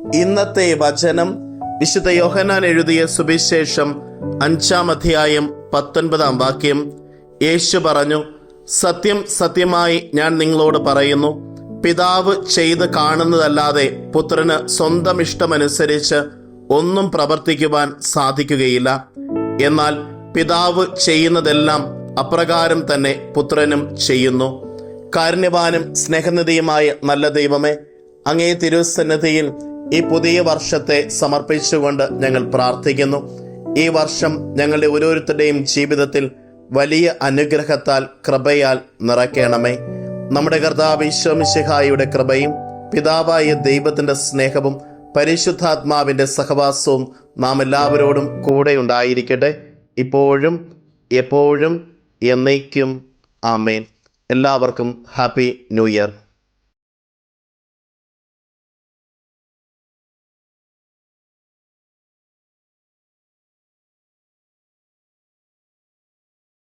ഇന്നത്തെ വചനം വിശുദ്ധ യോഹന്നാൻ എഴുതിയ സുവിശേഷം 5-ാം അധ്യായം 19-ാം വാക്യം. യേശു പറഞ്ഞു, സത്യം സത്യമായി ഞാൻ നിങ്ങളോട് പറയുന്നു, പിതാവ് ചെയ്ത് കാണുന്നതല്ലാതെ പുത്രന് സ്വന്തം ഇഷ്ടമനുസരിച്ച് ഒന്നും പ്രവർത്തിക്കുവാൻ സാധിക്കുകയില്ല. എന്നാൽ പിതാവ് ചെയ്യുന്നതെല്ലാം അപ്രകാരം തന്നെ പുത്രനും ചെയ്യുന്നു. കാരുണ്യവാനും സ്നേഹനിധിയുമായ നല്ല ദൈവമേ, അങ്ങേ തിരുസന്നിധിയിൽ ഈ പുതിയ വർഷത്തെ സമർപ്പിച്ചുകൊണ്ട് ഞങ്ങൾ പ്രാർത്ഥിക്കുന്നു. ഈ വർഷം ഞങ്ങളുടെ ഓരോരുത്തരുടെയും ജീവിതത്തിൽ വലിയ അനുഗ്രഹത്താൽ, കൃപയാൽ നിറയ്ക്കണമേ. നമ്മുടെ കർത്താവ് ഈശോ മിശിഹായുടെ കൃപയും പിതാവായ ദൈവത്തിന്റെ സ്നേഹവും പരിശുദ്ധാത്മാവിന്റെ സഹവാസവും നാം എല്ലാവരോടും കൂടെ ഉണ്ടായിരിക്കട്ടെ, ഇപ്പോഴും എപ്പോഴും എന്നേക്കും. ആമേൻ. എല്ലാവർക്കും ഹാപ്പി ന്യൂ ഇയർ.